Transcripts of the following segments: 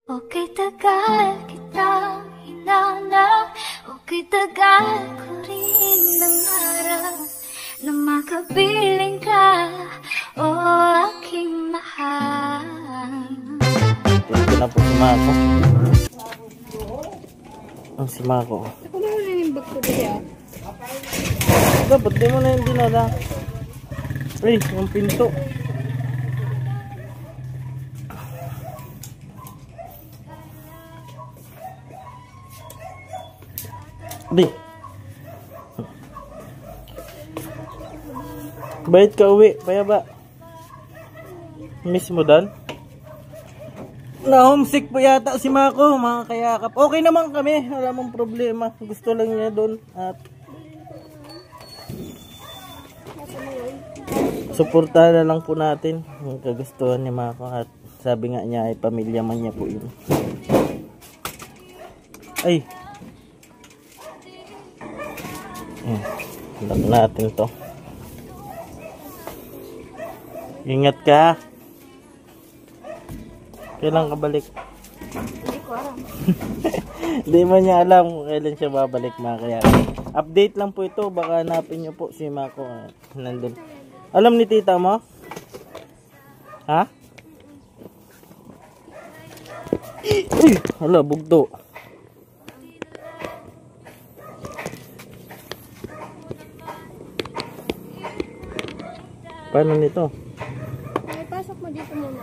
Okay, tagal kitang hinanap. Okay, tagal ko rin nangarap na makapiling ka, o aking mahal. Ito na po si Mako. Ang si Mako. Ako mo na yung bag ko diya. Dapat di mo na yung dinala. Ay, yung pinto. Di. Bait ka uwi, payaba. Miss mo dan? Na-homesick po yata si Mako, mga kayakap. Okay naman kami, wala mong problema. Gusto lang niya doon at suportahan na lang po natin yung kagustuhan ni Mako at sabi nga niya ay pamilya man niya po yun. Ay. Lock natin to. Ingat ka. Kailan ka balik? Hindi ko alam. Hindi man niya alam kung kailan siya babalik, mga kaya. Update lang po ito. Baka hanapin niyo po si Mako. Nandun. Alam ni tita mo? Ha? Uy! Hala, bugto. Paano nito? Ay, pasok mo dito muna.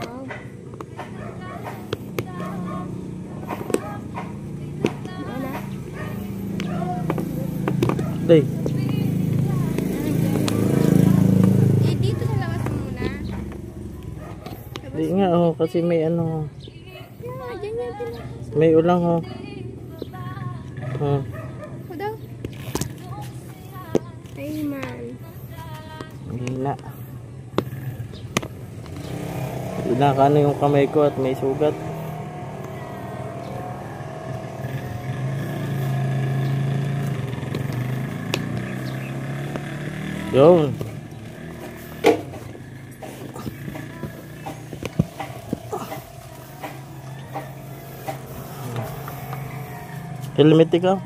Day. Eh, dito sa labas mo muna. Di nga oh, kasi may ano. Yeah, dyan yan pinapasok. May ulang oh. Ako daw. Ay, man. Hina. Inakano yung kamay ko at may sugat. Yun. Helmet ikaw.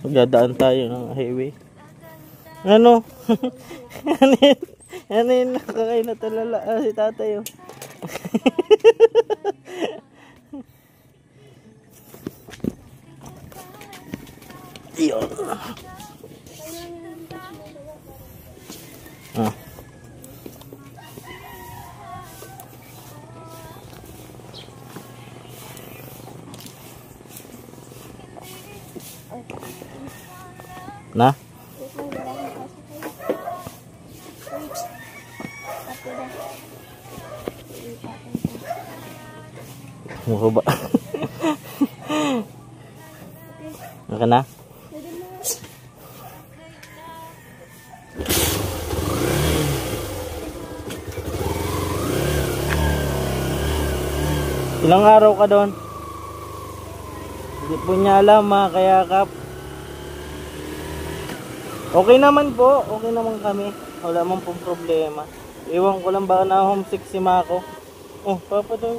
Magdadaan tayo ng highway. Ano? Ano yun? Nakakain na talala. Si tatay oh. Yun. Ah. Na? Mukha ba? Naka na? Ilang araw ka doon? Hindi po niya alam, mga kayakap. Okay naman po, okay naman kami. Wala man pong problema. Iwan ko lang baka na homesick si Mako. Oh, papa daw.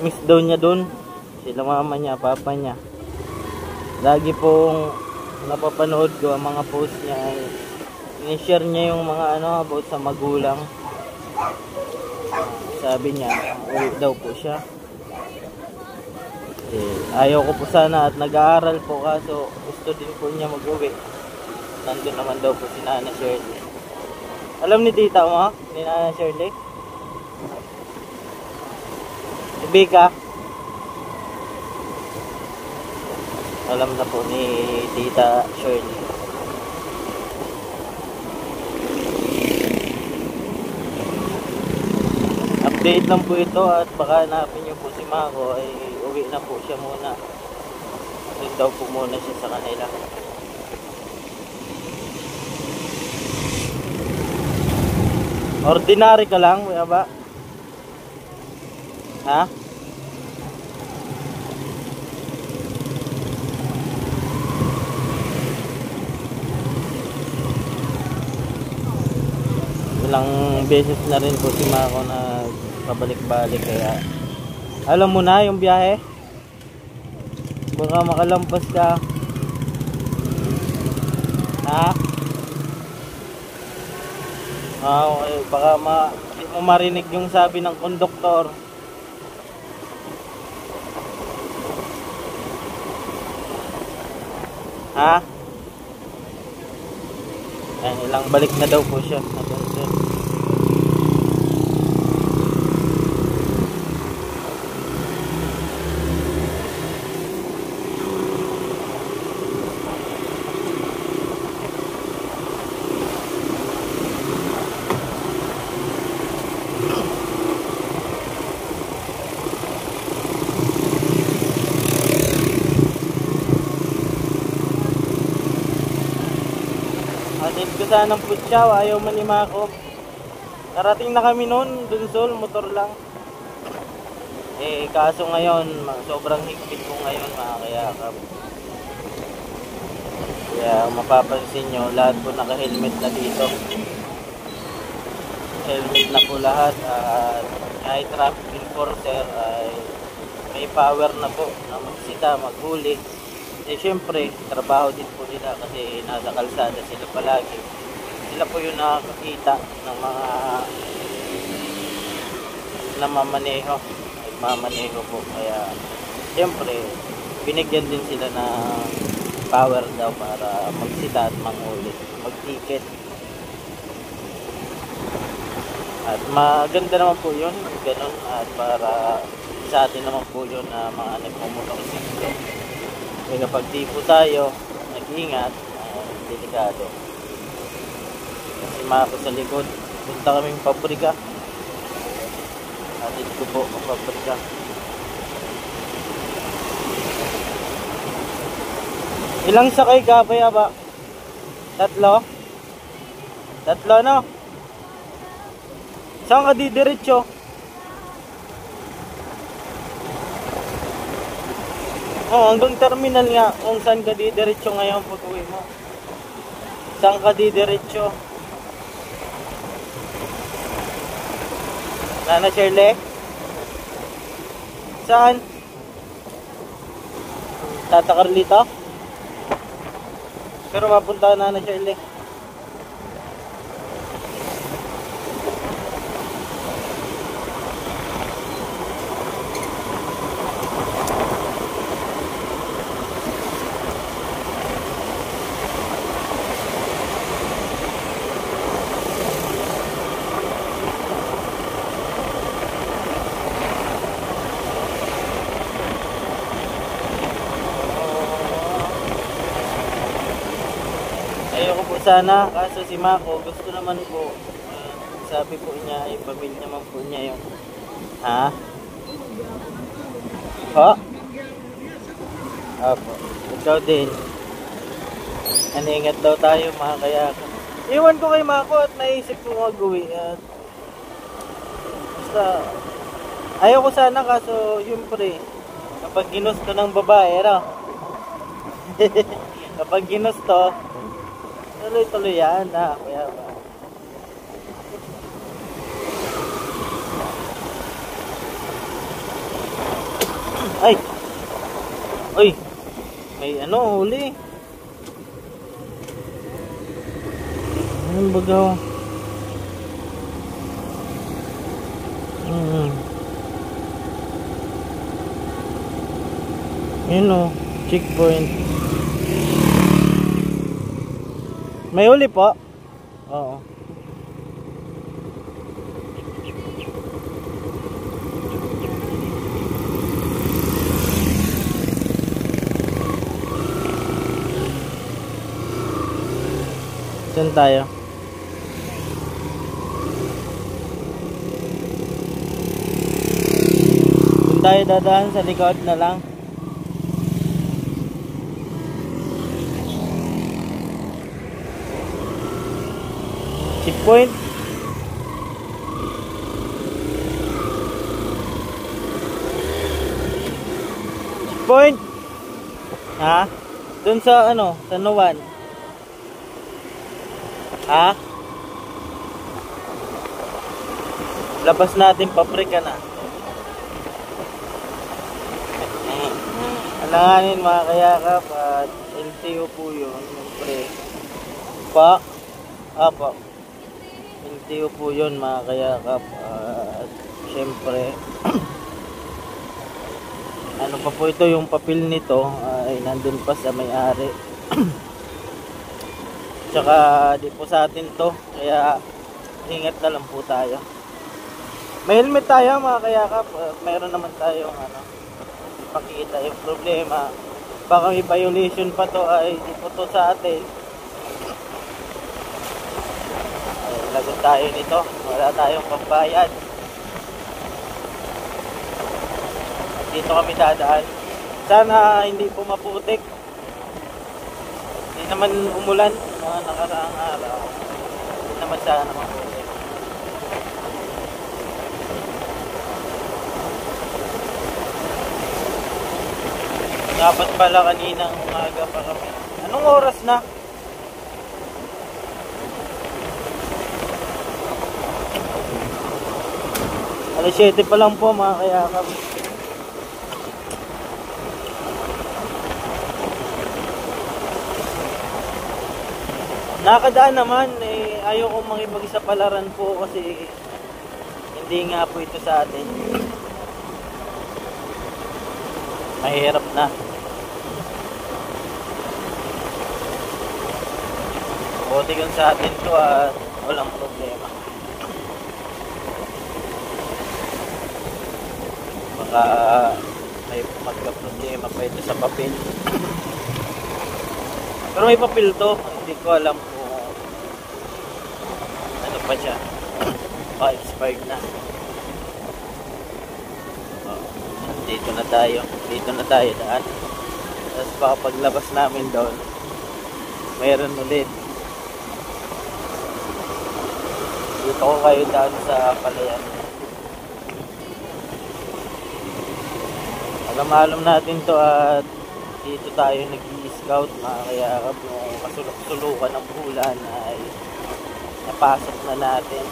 Miss daw niya doon. Sila mama niya, papa niya. Lagi pong napapanood ko ang mga post niya. Ini-share niya yung mga ano about sa magulang. Sabi niya, uwi daw po siya. Ayaw ko po sana at nag-aaral po kaso gusto din po niya mag-uwi. Nandun naman daw po si Nana Shirley. Alam ni tita mo, ni Nana Shirley? Si Bika? Alam na po ni tita Shirley. Update lang po ito at baka hanapin niyo po si Mako ay uwi na po siya muna. Doon daw po muna siya sa kanila. Ordinary ka lang, kuya ba? Ha? Ilang beses na rin po si Mako na pabalik-balik, kaya alam mo na yung biyahe, baka makalampas ka. Ha? Okay, baka hindi mo marinig yung sabi ng konduktor. Ha? Ayan, ilang balik na daw po siya. Atid ko sana ng Putsyaw, ayaw manimako. Narating na kami noon, Dunsol, motor lang. Kaso ngayon, sobrang higpit ko ngayon, mga kayakap. Kaya mapapansin nyo, lahat po naka-helmet na dito. Helmet na po lahat, at kahit traffic enforcer ay may power na po na magsita, maghuli. Siyempre, trabaho din po nila kasi nasa kalsada sila palagi. Sila po yung nakakakita ng mga namamaneho. Nagmamaneho po. Kaya, siyempre, binigyan din sila ng power daw para magsita at manghuli, mag-ticket. At maganda naman po yun, ganun. At para sa atin naman po yun na mga nagmumotorsiklo. Kaya kapag di po tayo nag-iingat, delikado. Kasi mako sa likod, punta kaming pabrika. Atid ko po ang pabrika. Ilang sakay ka, kaya ba? 3? 3, no? Saan ka didiretso? Hanggang terminal nga, kung saan ka didiretso ngayon pag-uwi mo. Saan ka didiretso? Nana Shirley? Saan? Tata Carlito? Pero mapunta ka Nana Shirley. Ayoko po sana, kaso si Mako gusto naman po, sabi po niya, pamilya naman po niya yung, ha? Ho? Apo, ikaw din. Aningat daw tayo mga kayakap. Iwan ko kay Mako at naisip ko mag-uwi at basta, ayoko sana kaso siyempre, kapag ginusto ng babae, kapag ginusto, tuloy-tuloy yan, kuya ba? Ay! Uy! May huli. Anong bagaw? Yun checkpoint. May huli po? Oo. Saan tayo? Kung tayo dadaan sa likod na lang. Checkpoint. Checkpoint. Ha? Doon sa sa Nuwan. Ha? labas natin paprika na. Alanganin mga kayakap at LTO po yun. Siyempre. Apa. LTO po yun mga kayakap. At siyempre. Ano pa po ito, yung papel nito ay nandun pa sa may-ari. Tsaka di po sa atin to. Kaya ingat na lang po tayo. May helmet tayo mga kayakap. Mayroon naman tayong pakita. Yung problema, baka may violation pa to ay di po to sa atin. Ay, lagot tayo nito. Wala tayong pambayad. Dito kami dadaan. Sana hindi po maputik. Hindi naman umulan mga nakaraang araw. Hindi naman sana maputik. Dapat pala kaninang umaga pa kami. Anong oras na? Alas 7 pa lang po mga kayakap. Nakadaan naman, ayaw kong makipagsapalaran po kasi hindi nga po ito sa atin. Mahirap na. Buti kung sa atin to at walang problema. Baka may magka-problema pa ito sa papel. Pero may papel to, hindi ko alam kung ano pa siya. Expired na. Dito na tayo daan. Tapos baka paglabas namin doon mayroon ulit. Dito ko kayo daan sa palayan. Alam natin to at dito tayo nag-i-scout mga kayakap. Yung kasulok-sulukan ng bulan ay napasok na natin.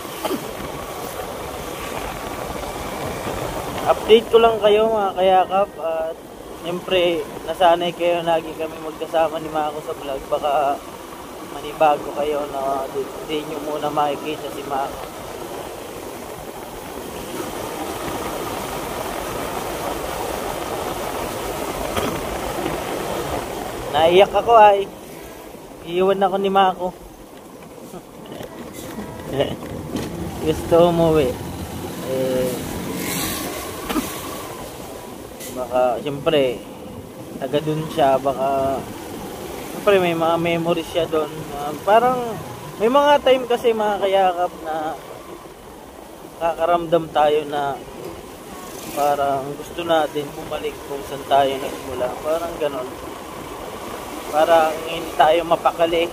Update ko lang kayo mga kayakap at siyempre nasanay kayo lagi kami magkasama ni Mako sa vlog. Baka manibago kayo na hindi nyo muna makikita si Mako. Naiyak ako ay iiwan ako ni Mako. Gusto umuwi. Baka siyempre taga dun siya, baka siyempre may mga memories siya dun. Parang may mga time kasi mga kayakap na kakaramdam tayo na parang gusto natin bumalik kung saan tayo nagmula. Parang ganon. Parang hindi tayo mapakali.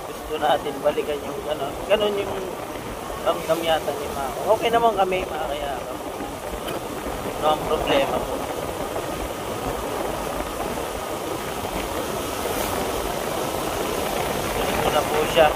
Gusto natin balikan yung ganon. Ganon yung ramdam yata ni Mako. Okay naman kami mga kayakap. Ano ang problema po? Na po siya.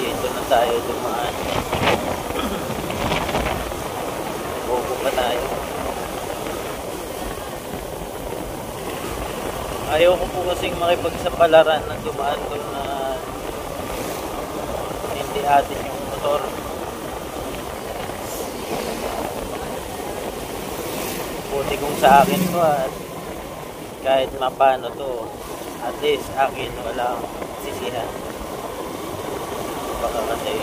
Dito na tayo dumaan. Bobo pa tayo. Ayaw ko po kasing makipagsapalaran na dumaan doon na hindi atin yung motor. Buti kung sa akin to at kahit mapano to, at least akin walang sisihan. Baka kasi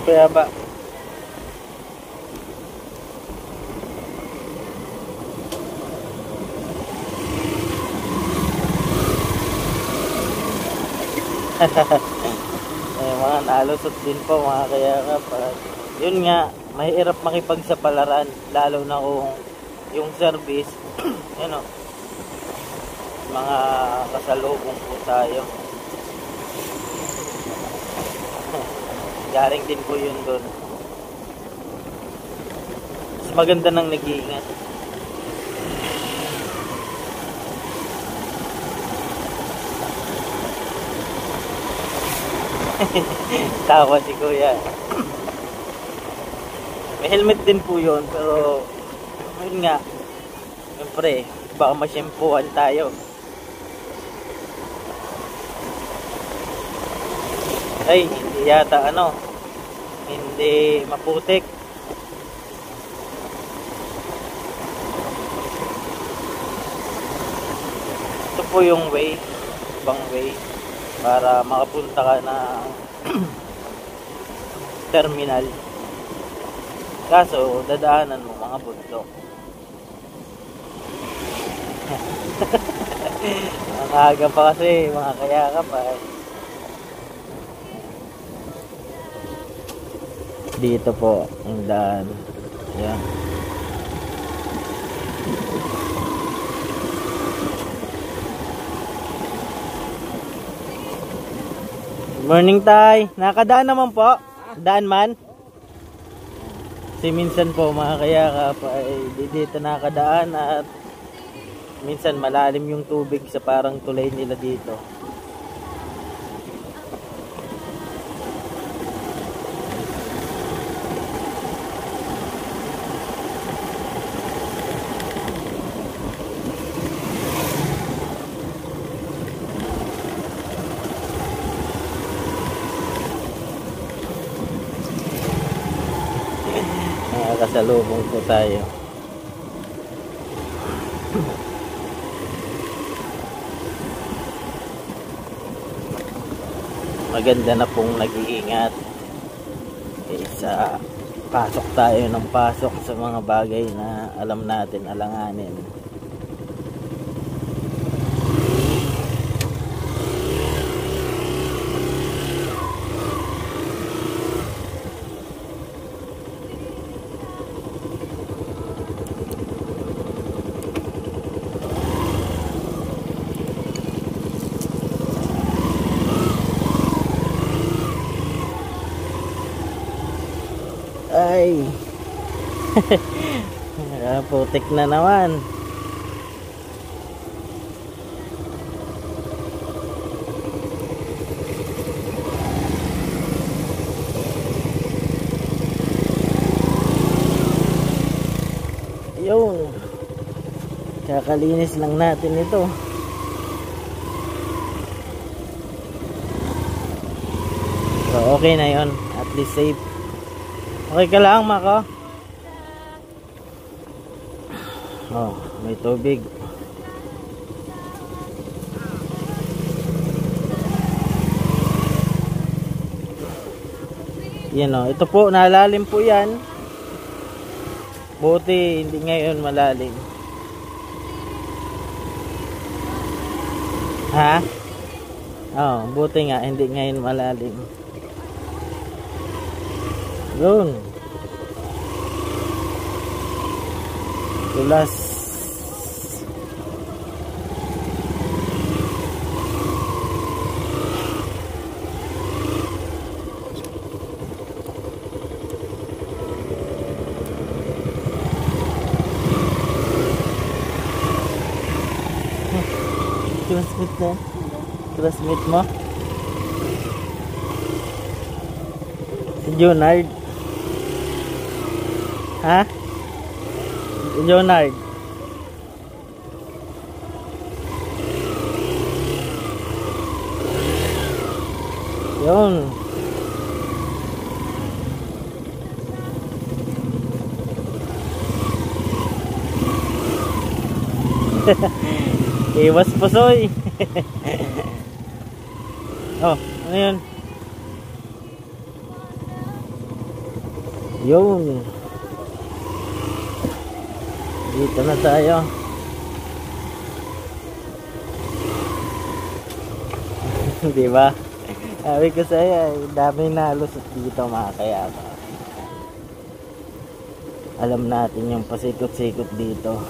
kaya ba mga nalusot din po mga kayakap. Yun nga, mahirap makipagsapalaran lalo na kung yung service mga kasalubong po tayo. Galing din po yun doon. Mas maganda nang nag-iingat. Tawa si kuya. May helmet din po yun, pero yun nga, siyempre baka masyempuhan tayo. Ay, hindi yata hindi maputik. Ito po yung way, ibang way para makapunta ka na terminal. Kaso dadaanan mo mga bundok. Ang aga pa kasi, mga kayakap ay. Dito po ang daan. Yan. Morning, Tay. Nakadaan naman po. Daan man. Kasi minsan po mga kayakap ay dito nakadaan at minsan malalim yung tubig sa parang tulay nila dito. Kasalubong po tayo. Maganda na pong nag-iingat sa pasok tayo ng pasok sa mga bagay na alam natin alanganin. Ay putik na naman. Yun, kakalinis lang natin ito. So okay na yun, at least safe. Okay ka lang, Mako? Oh, may tubig. Yan o, ito po, nalalim po yan. Buti, hindi ngayon malalim. Ha? Oh, buti nga, hindi ngayon malalim. Yun. Tulas. Classmate na? Classmate mo? Si Junard. Ha? Leonard. Yun. Iwas pusoy. Oh, ano yun? Yun. Dito na tayo. Diba? Sabi ko sa'yo, dami nalusot dito mga kayaka. Alam natin yung pasikot-sikot dito.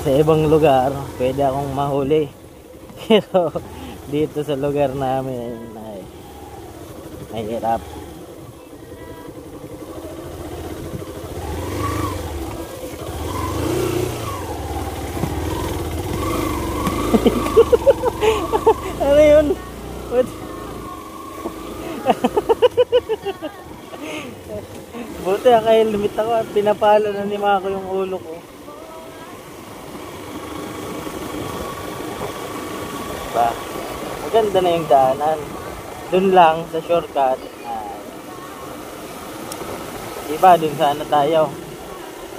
Sa ibang lugar, pwede akong mahuli. Pero dito sa lugar namin ay mahirap. Ano yun? What? Buti naka-helmet ako at pinapalo na ni Mako yung ulo ko. Ba? Maganda na yung daanan. Doon lang sa shortcut. Diba, doon sana tayo.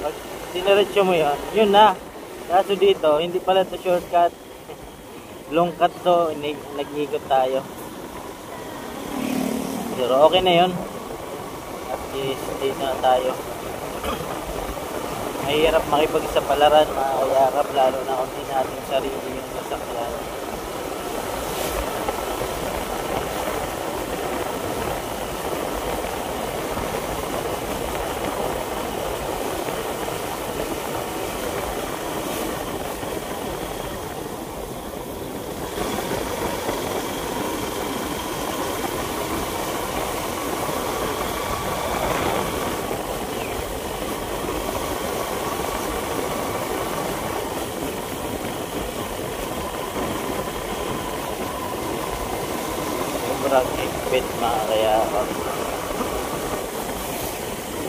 Pag diniretso mo yun, yun na. Kaso dito, hindi pala ito shortcut. Long cut to, nag-ikot tayo. Pero okay na yun. At least, dito na tayo. Mahirap makipagsapalaran, mga kayakap, lalo na kung di natin sarili yung sasakyan. Sobrang higpit, mga kayakap.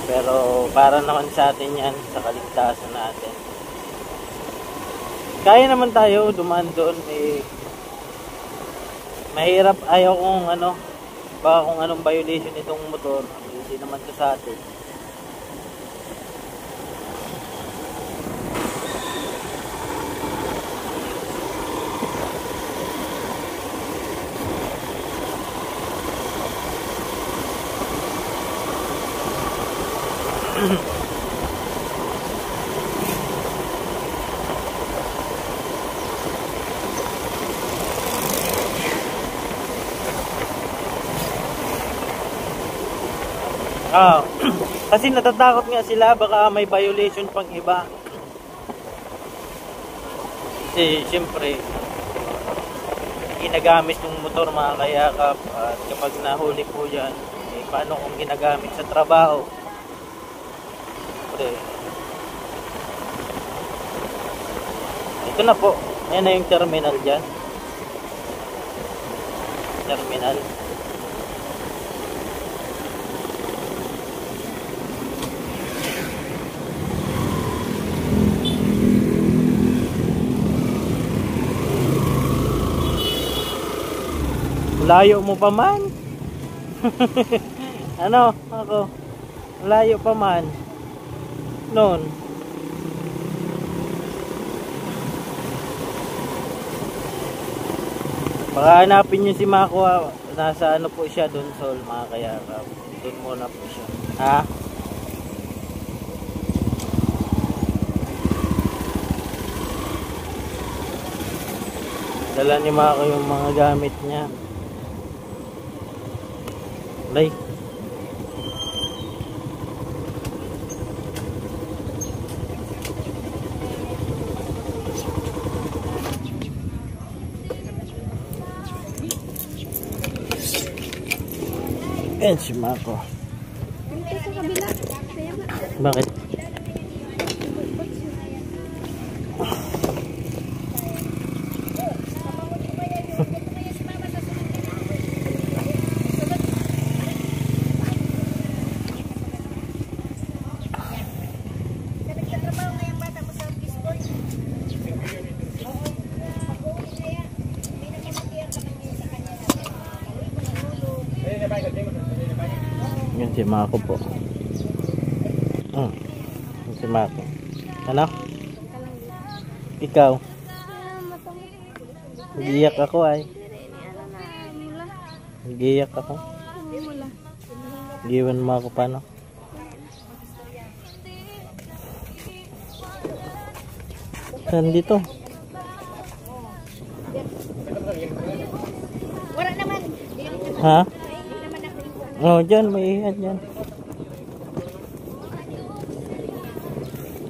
Pero para naman sa atin yan, sa kaligtasan natin. Kaya naman tayo dumaan doon. Mahirap, ayaw kung ano, baka kung anong violation itong motor, hindi naman ito sa atin. Kasi natatakot nga sila baka may violation pang iba. Kasi siyempre ginagamit yung motor, mga kayakap, at kapag nahuli po yan, paano kung ginagamit sa trabaho? Siyempre, ito na po, ayan na yung terminal dyan. Terminal. Layo mo pa man. Ano? Ako. Layo pa man. Noon. Baka hanapin niyo si Mako. Nasa ano po siya doon, Sol, mga kayakap. Doon muna po siya. Ha? Dala ni Mako yung mga gamit niya. Lay. Ayan si Mako. Dito sa kabila. Bakit? Yun si Mako po. Yun si Mako. Ano? Ikaw? Giyak ako ay. Giyak ako. Giwan mo ako paano? Saan dito? Wala naman. Ha? Oh, dyan, may iyan dyan.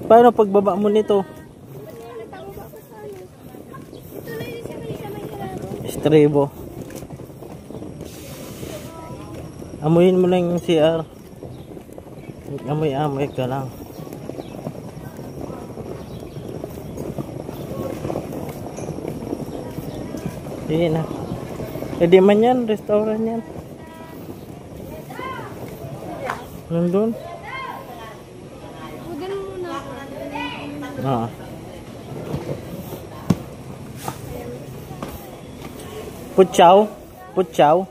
Paano pagbaba mo nito? tribo. Amuyin mo lang yung CR. Amoy-amoy ka lang. Sige na. Pwede man yan, restaurant yan. Nandun? Huwag ganun muna. Oo. Putsaw? Putsaw?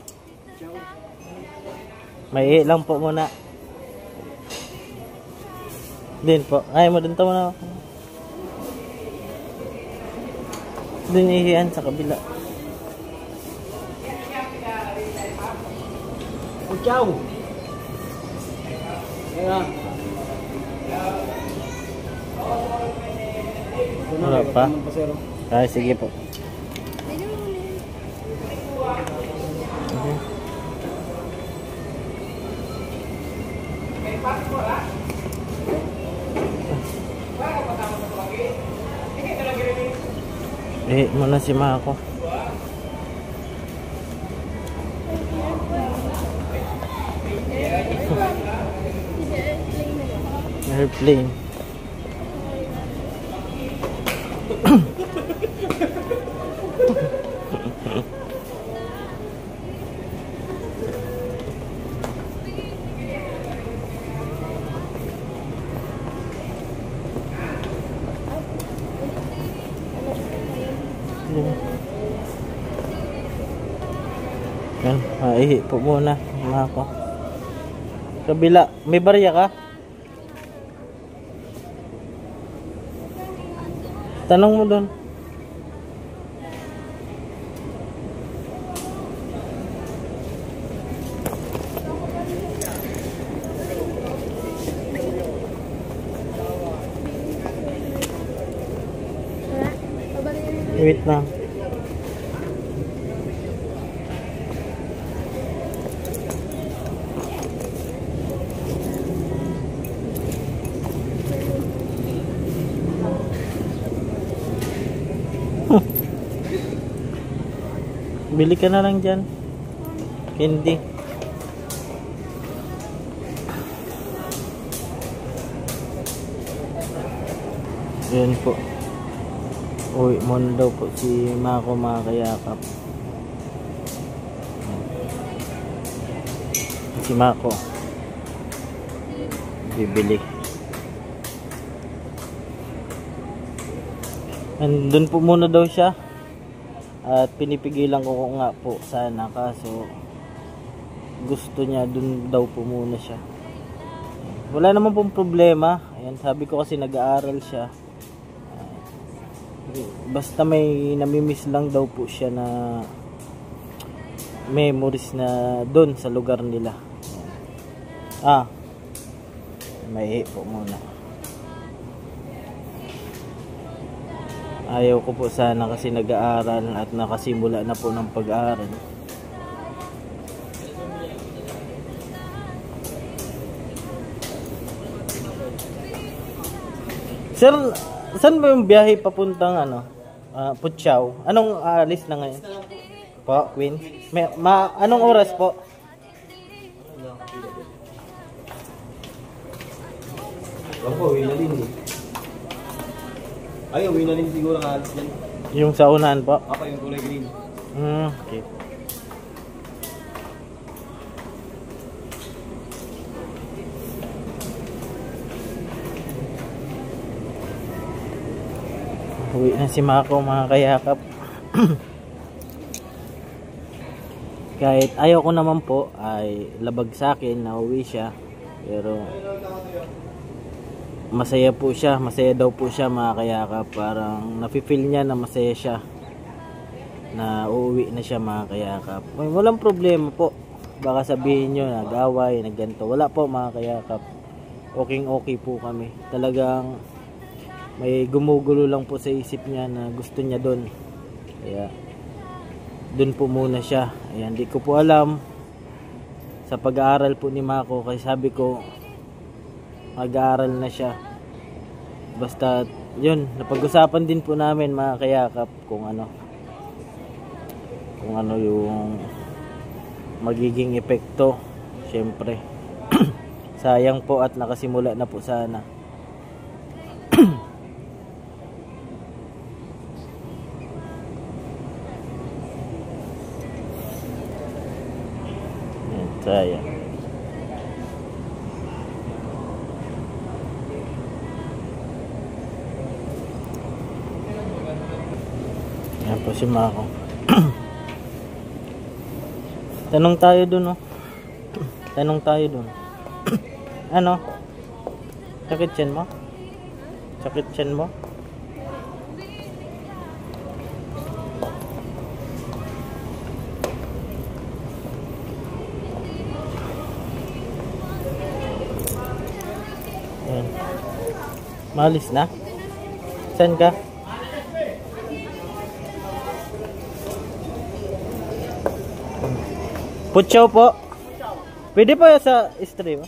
May lang po muna. Din po. Ay mo din muna. Din ihiyan sa kabila. Putsaw. Ayan. Wala pa? Ay, sige po. Okay. Muna si Mako. Airplane. Yan, maihi po muna Mako. Kabila, may barya ka? Tanong mo doon. Wait lang. Bili ka na lang dyan. Candy. Yan po. Uy, muna daw po si Mako mga kayakap. Si Mako. Bibili. Andun po muna daw siya. At pinipigilan ko nga po sana, kaso gusto niya dun daw po muna siya. Wala naman pong problema. Ayan, sabi ko kasi nag-aaral siya. Basta may namimiss lang daw po siya na memories na dun sa lugar nila. Ayan. May po muna. Ayaw ko po sana kasi nag-aaral at nakasimula na po ng pag-aaral. Sir, saan ba yung biyahe papuntang Putsaw? Anong alis na ngayon? Po, Queen? Anong oras po? Opo, uwi na din eh. Ay, uwi na din siguro ang alis yan. Yung sa unahan po? Ako yung kulay green. Okay. Uwi na si Mako mga kayakap. Kahit ayaw ko naman po ay labag sa akin na uwi siya, pero masaya po siya, masaya daw po siya mga kayakap. Parang nafe-feel niya na masaya siya na uuwi na siya mga kayakap. Walang problema po. Baka sabihin nyo nag-away, nagganto. Wala po mga kayakap. Okay po kami. Talagang may gumugulo lang po sa isip niya na gusto niya doon. Kaya doon po muna siya. Ayan, di ko po alam sa pag-aaral po ni Mako, kasi sabi ko mag-aaral na siya. Basta yun, napag-usapan din po namin mga kayakap kung kung ano yung magiging epekto. Syempre sayang po at nakasimula na po sana. Yan, sayang. Yan po si Mako. Tanong tayo dun, oh. Tanong tayo dun. Ano? Sakit tiyan mo? Sakit tiyan mo? Yan. Malis na? Saan ka? Putsaw po. Pwede po sa stream.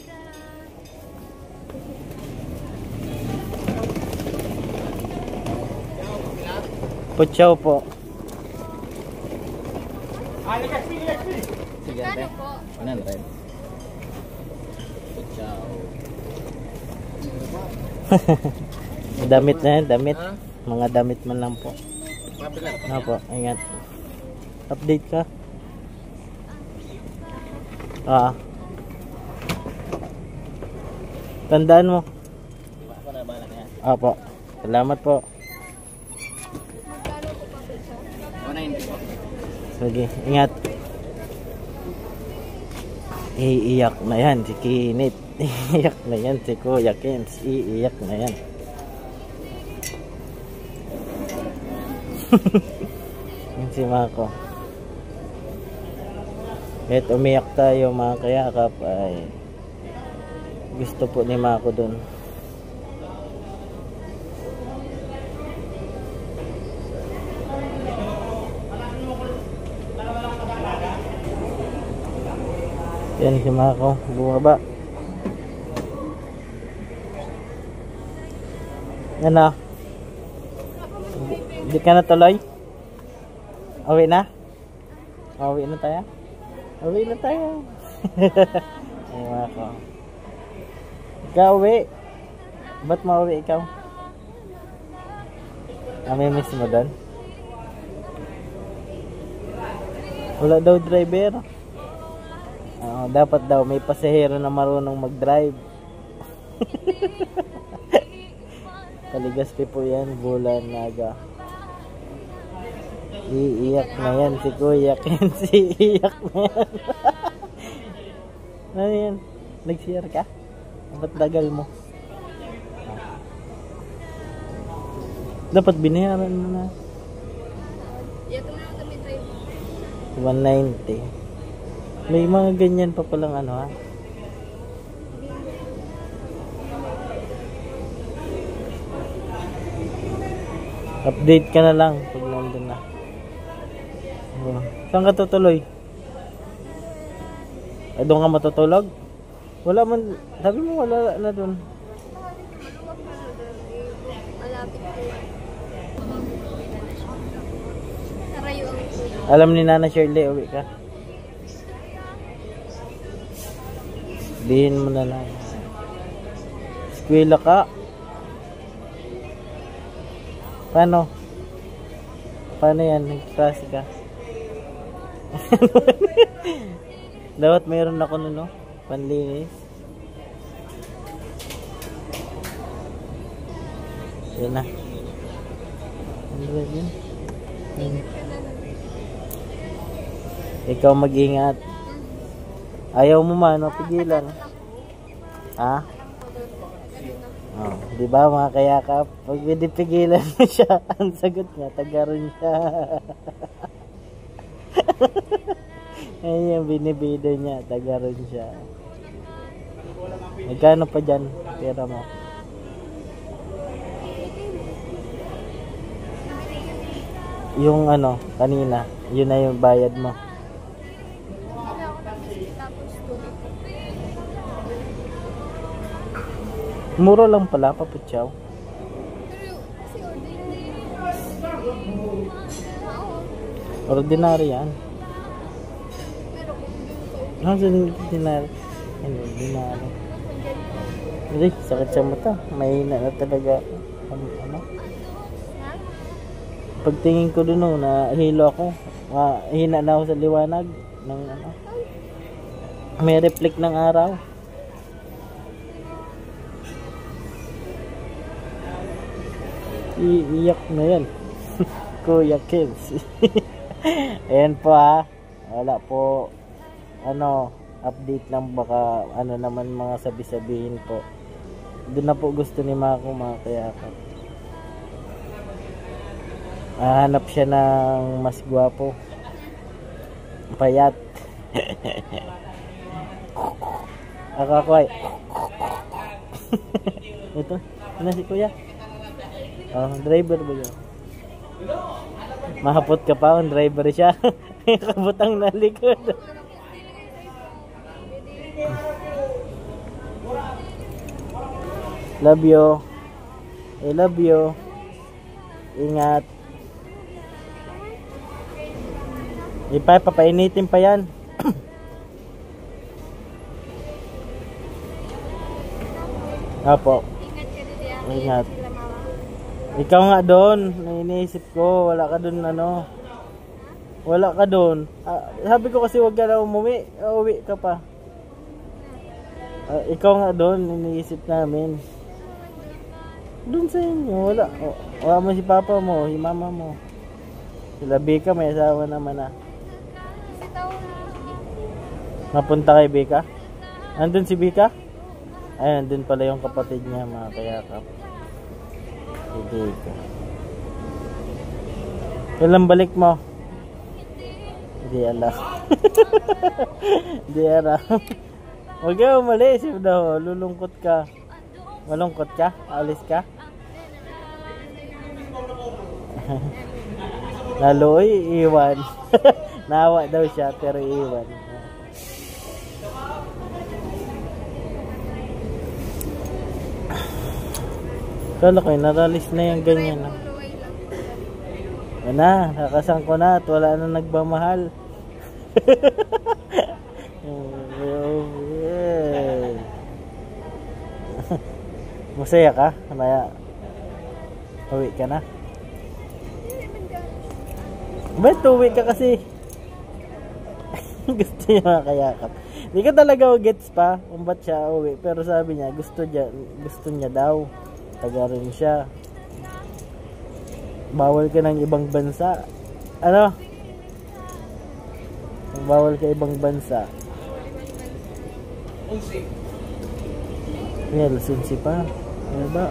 Putsaw po. Sige, ate. 100. Putsaw. Damit na yan, damit. Mga damit man lang po. Ano po, ingat. Update ka. Tandaan mo. Opo. Salamat po. Sige, ingat. Iiyak na yan si Kinit. Iiyak na yan si Kuya Kens. Iiyak na yan. Yan si Mako. Kahit umiyak tayo mga kayakap ay gusto po ni Mako dun. Yan si Mako, bumaba. Yan na. Hindi ka na tuloy? Awi na? Awi na tayo? Awi na tayo. Ay Mako. Ikaw uwi. Ba't mauwi ikaw? May miss mo doon? Wala daw driver. Dapat daw may pasahero na marunong mag-drive. Kaligaspi po yan, bulan naga. Iiyak na yan si Kuya Kens. Iiyak na yan. Ano yan? Nag-share ka? Ba't dagal mo? Dapat binayaran mo na. 190. May mga ganyan pa palang ano ha. Update ka na lang pag nandun na. Saan ka tutuloy? Ay, doon ka matutulog? Wala man, sabi mo wala na doon. Alam ni Nana Shirley, uwi ka. Dihin mo na lang. Eskwela ka. Paano? Paano yan? Nag-klase ka? Dapat mayroon ako no? Panlinis. Yan na. Ikaw mag-ingat. Ayaw mo man, pigilan. Ha? Oh, di ba mga kayakap? Pag pigilan mo siya, ang sagot niya, tagaron siya. Ayun yung binibida niya, tagaron siya. Magkano pa dyan? Pera mo. Yung ano, kanina, yun na yung bayad mo. Mura lang pala, paputsaw. Ordinary yan. Dinari. Dinari. Hindi, sakit sa mata. Mahina na talaga. Ano? Pagtingin ko dun, nahilo ako. Hina na ako sa liwanag. Ng, ano? May reflect ng araw. Iiyak na yan. Kuya Kids. Ayan po wala po update lang, baka naman mga sabi-sabihin po. Doon na po gusto ni Mako mga kayakap. Hanap siya ng mas gwapo, payat. Ako ay ito si kuya. Driver ba yun? Mahapot ka pa, driver siya. Kabutang na likod. Love you. I love you. Ingat. Papainitin pa yan. Apo. Ingat. Ikaw nga doon, iniisip ko, wala ka doon wala ka doon. Sabi ko kasi wag ka na umuwi, uwi ka pa. Ikaw nga doon, iniisip namin. Doon sa inyo, wala. Wala mo si papa mo, si mama mo. Sila Bika, may asawa naman Napunta kay Bika? Andun si Bika? Ay, andun pala yung kapatid niya, mga kayakap. Dito. Kailan balik mo? Hindi alam. Hindi alam. Huwag ka umalis. Lulungkot ka. Malungkot ka? Alis ka? Lalo iiwan. Nawa daw siya pero iiwan. Kala ko naralis na yung ganyan nakasang ko na at wala na nagmamahal. Masaya ka? Kaya uwi ka na? Ba't uwi ka kasi? Gusto niya makayakap. Hindi ka talaga gets pa kung ba't siya uwi. Pero sabi niya gusto niya daw. Taga rin siya. Bawal ka ng ibang bansa. Ano? Bawal ka ibang bansa. Alas 11 pa. Ano ba?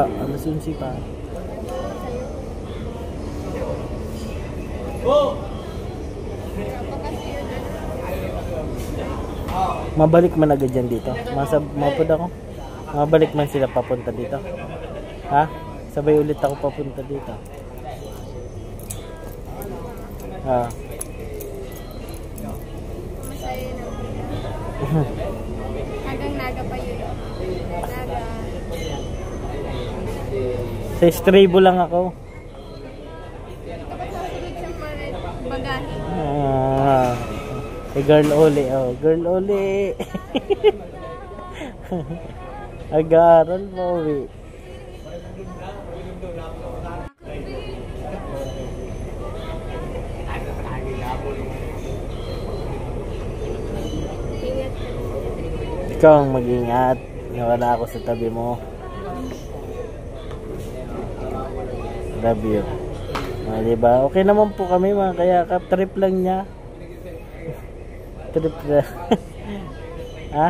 Alas 11 pa. Mabalik man agad dyan dito. Mapod ako. Mabalik man sila papunta dito. Ha? Sabay ulit ako papunta dito. Hanggang Naga pa yun. Naga. Sa Estribo lang ako. Kapag sasunod sa bagahe. Girl Oli. Girl Oli. Agaran mo, Ikaw ang mag-ingat. Nawala ako sa tabi mo. Love you. Diba? Okay naman po kami mga kayakap. Trip lang niya. Trip na. Ha?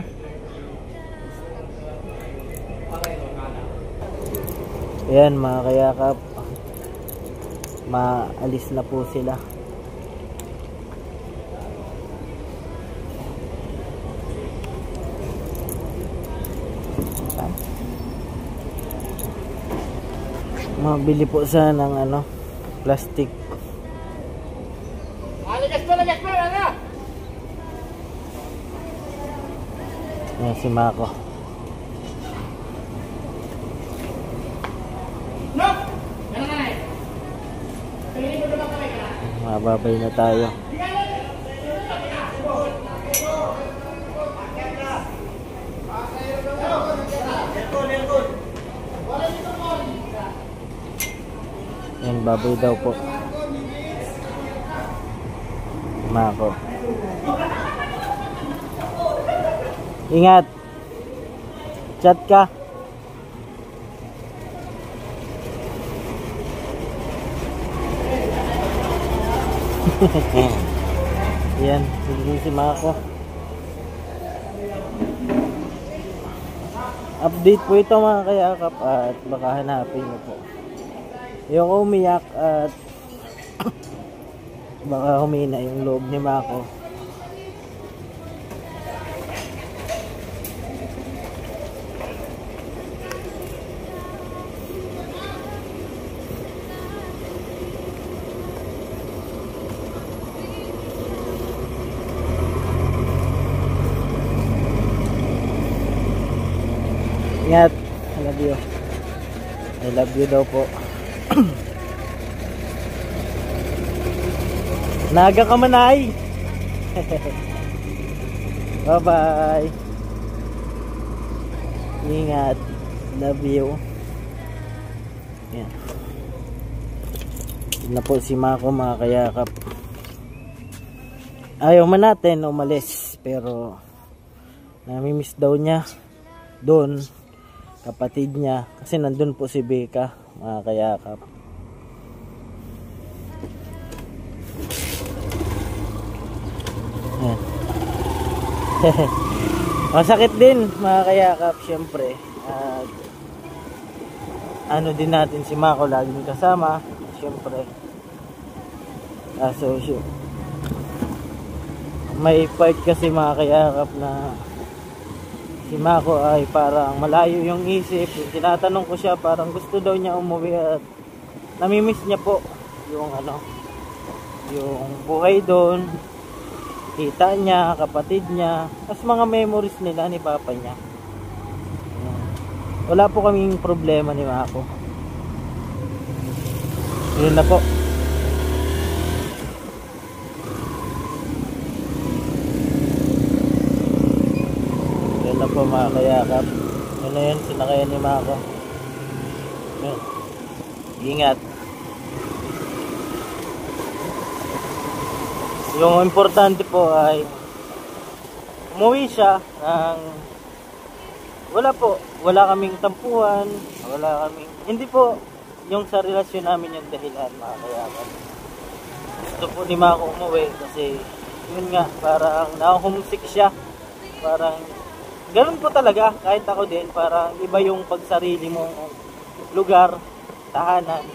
Ayan mga kayakap. Maalis na po sila. Mabili po sana ng plastic. Ayan si Mako. Mababay na tayo. baboy daw po. Mako. Ingat. Chat ka. Yan, sige si Mako. Update po ito mga kayakap at baka hanapin mo po. Yung umiyak at baka humina yung loob ni Mako. Ingat. I love you. I love you daw po. Naga ka manay. Bye bye. Ingat. Love you. Yan. Yun na po si Mako mga kayakap. Ayaw man natin umalis pero namimiss daw niya doon kapatid niya kasi nandun po si Becca mga kayakap. Masakit din mga kayakap syempre. Ano din natin si Mako laging kasama syempre. So may part kasi mga kayakap na si Mako ay parang malayo yung isip. Yung tinatanong ko siya parang gusto daw niya umuwi at namimiss niya po yung yung buhay doon, tita niya, kapatid niya, as mga memories nila ni papa niya. Wala po kaming problema ni Mako. Yun na po. Na po mga kayakap. Yun na yun, sinakayan ni Mako. Yun. Ingat. Yung importante po ay umuwi siya ng wala kaming tampuhan, hindi po yung sa relasyon namin yung dahilan mga kayakap. Gusto po ni Mako umuwi kasi yun nga, parang na-homesick siya. Parang ganun po talaga, kahit ako din, parang iba yung pagsarili mong lugar, tahanan.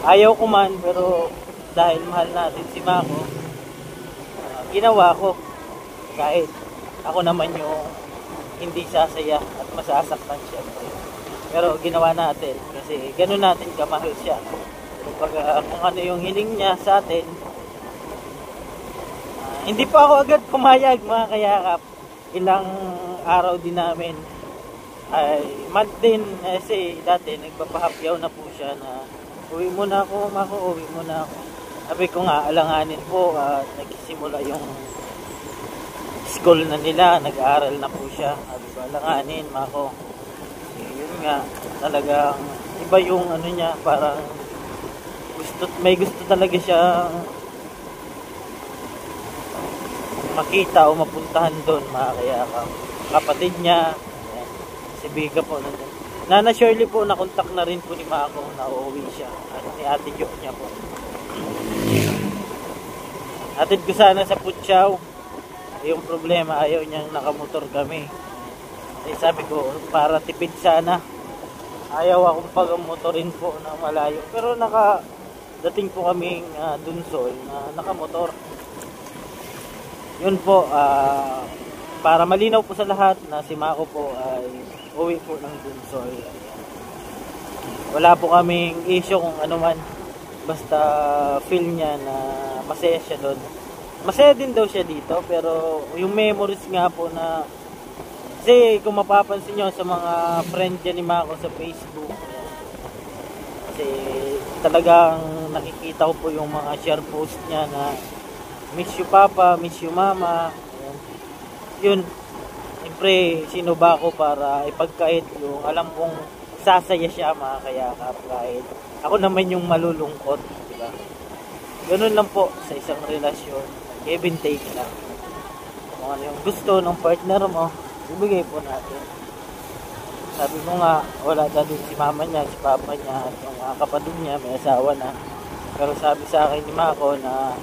Ayaw ko man, pero dahil mahal natin si Mako, ginawa ko. Kahit ako naman yung hindi sasaya at masasaktan siya. Pero ginawa natin, kasi ganun natin kamahal siya. Kung ano yung hiling niya sa atin, hindi pa ako agad pumayag mga kayakap. Ilang araw din namin ay month din kasi dati nagpapahapyaw na po siya na uwi muna ako Mako, uwi muna ako. Sabi ko nga alanganin po at nagsisimula yung school na nila, nag-aaral na po siya. Sabi ko alanganin Mako. Yun nga talagang iba yung ano niya, parang may gusto talaga siya makita o mapuntahan doon mga kayakap. Kapatid niya, si Becca po nandun. Nana Shirley po, nakontak na rin po ni Mako na uuwi siya. At ni Ate Jo niya po. Atid ko sana sa Putsyaw. Yung problema, ayaw niyang nakamotor kami. Eh, sabi ko, para tipid sana. Ayaw akong pag-motorin po na malayo. Pero dating po kaming Dunsol na nakamotor. Yun po, para malinaw po sa lahat na si Mako po ay uwi po ng Dunsol. Wala po kaming issue kung ano man. Basta feel niya na masaya siya doon. Masaya din daw siya dito, pero yung memories nga po na kasi kung mapapansin nyo sa mga friend niya ni Mako sa Facebook, kasi talagang nakikita ko po yung mga share post niya na miss you papa, miss you mama. Ayan. Yun, siyempre sinuba ko para ipagkait yung alam kong sasaya siya mga kayakap, kahit ako naman yung malulungkot, di ba? Ganun lang po sa isang relasyon, give and take lang. Kung ano yung gusto ng partner mo, ibigay po natin. Sabi mo nga, wala na din si mama niya, si papa niya, at yung mga kapatid niya, may asawa na. Pero sabi sa akin ni Mako na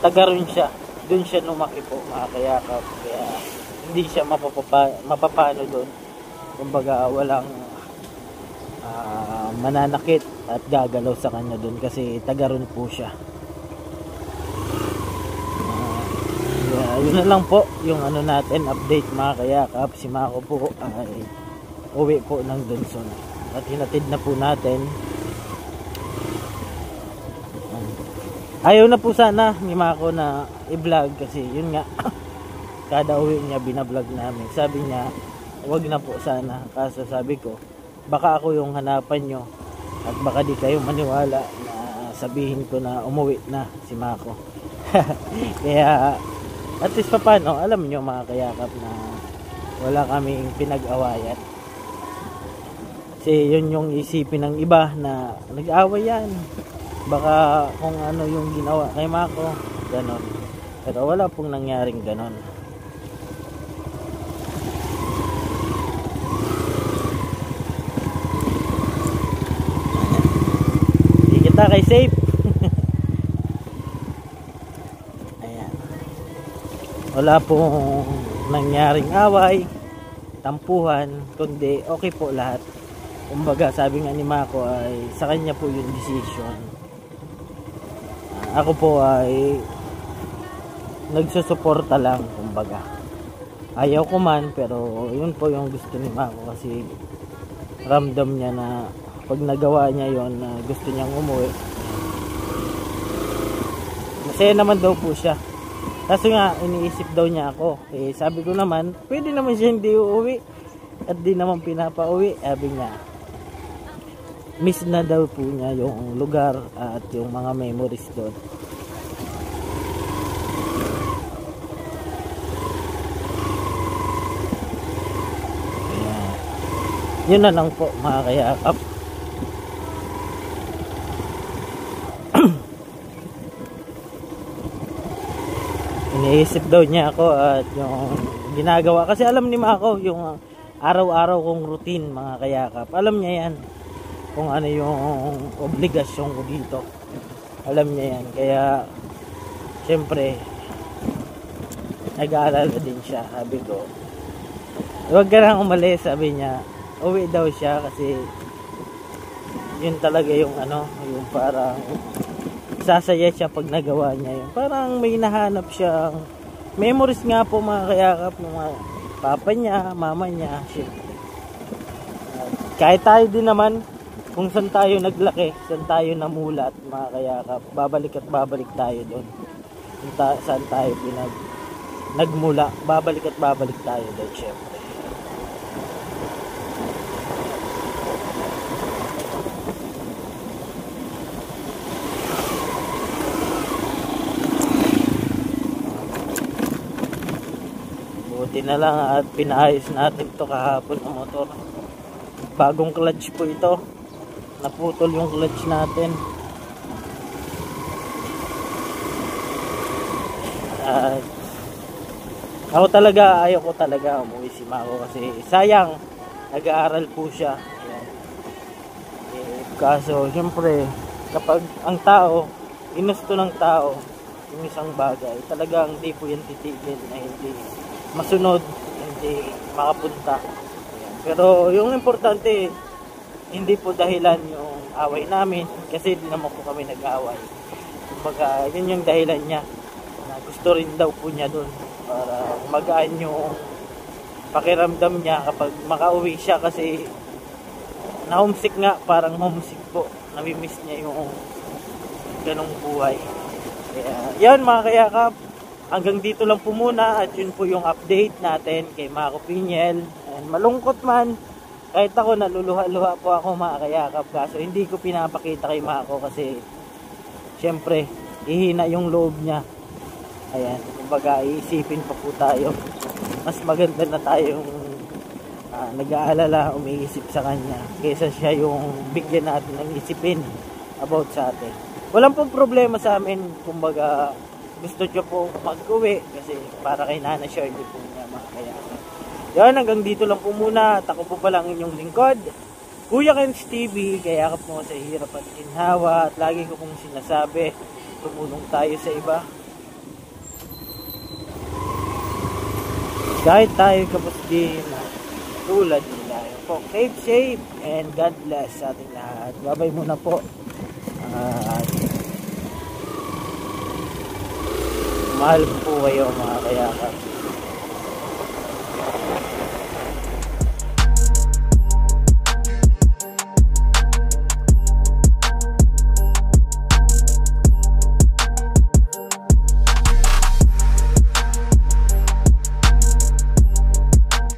taga rin siya, dun siya lumaki po mga kayakap, kaya hindi siya mapapano dun. Kumbaga walang mananakit at gagalaw sa kanya dun kasi taga rin po siya. Yun na lang po yung ano natin, update mga kayakap. Si Mako po ay uwi po ng Dunson at hinatid na po natin. Ayaw na po sana ni Mako na i-vlog kasi yun nga kada uwi niya binablog namin. Sabi niya wag na po sana, kaso sabi ko baka ako yung hanapan nyo at baka di kayo maniwala na sabihin ko na umuwi na si Mako. Kaya at least pa paano, alam nyo mga kayakap na wala kaming pinag-awayan. Kasi yun yung isipin ng iba na nag-away yan. Baka kung ano yung ginawa kay Mako, ganon. Pero wala pong nangyaring ganon. Hindi kita kay safe. Wala pong nangyaring away, tampuhan, kundi okay po lahat. Kumbaga sabi nga ni Mako ay sa kanya po yung decision. Ako po ay nagsusuporta lang, kumbaga. Ayaw ko man, pero yun po yung gusto ni Mako kasi ramdam niya na pag nagawa niya yun, gusto niyang umuwi. Masaya naman daw po siya. Kasi nga, iniisip daw niya ako. Eh, sabi ko naman, pwede naman siya hindi uuwi. At di naman pinapauwi. Sabi niya, miss na daw po niya yung lugar at yung mga memories doon. Yun na lang po, mga kayakap. Iniisip daw niya ako at yung ginagawa. Kasi alam ni Mako yung araw-araw kong routine mga kayakap. Alam niya yan. Kung ano yung obligasyon ko dito. Alam niya yan. Kaya syempre nag-aalala din siya. Sabi ko, huwag ka nang umalis. Sabi niya, uwi daw siya kasi yun talaga yung ano, yung parang sasaya siya pag nagawa niya yun. Parang may nahanap siyang memories nga po mga kayakap ng mga papa niya, mama niya. Kahit tayo din naman kung saan tayo naglaki, saan tayo namulat mga kayakap, babalik at babalik tayo doon. Saan tayo nagmula, babalik at babalik tayo doon syempre. Na lang at pinaayos natin ito kahapon ng motor. Bagong clutch po ito, naputol yung clutch natin. Ako talaga, ayaw ko talaga umuwi si Mako kasi sayang, nag-aaral po siya. Kaso syempre kapag ang tao, inusto ng tao yung isang bagay, talagang hindi po yan titigil na hindi masunod, hindi makapunta. Pero yung importante, hindi po dahilan yung away namin kasi di naman po kami nag-away. Kumbaga, yun yung dahilan niya na gusto rin daw po niya dun para magaan yung pakiramdam niya kapag makauwi siya kasi na-homesick nga, parang homesick po. Namimiss niya yung ganong buhay. Kaya, yan mga kayakap, hanggang dito lang po muna at yun po yung update natin kay Mako Piñel. And malungkot man, kahit ako naluluha-luha po ako mga kayakap, kaso hindi ko pinapakita kay Mako kasi syempre ihina yung loob niya. Ayan, kumbaga iisipin pa po tayo, mas maganda na tayong nag-aalala, umiisip sa kanya kaysa siya yung bigyan natin ng isipin about sa atin. Walang pong problema sa amin, kumbaga gusto nyo po mag-uwi kasi para kay Nana Shirley po niya mga kayakan. Yan, hanggang dito lang po muna. At ako po palang inyong lingkod, Kuya Ken's TV, kaya ka po sa hirap at ginhawa at lagi ko pong sinasabi, tumulong tayo sa iba. Kahit tayo kapos din, tulad nila. Po, safe, and God bless sa ating lahat. Babay muna po. Mahal po kayo mga kayakan.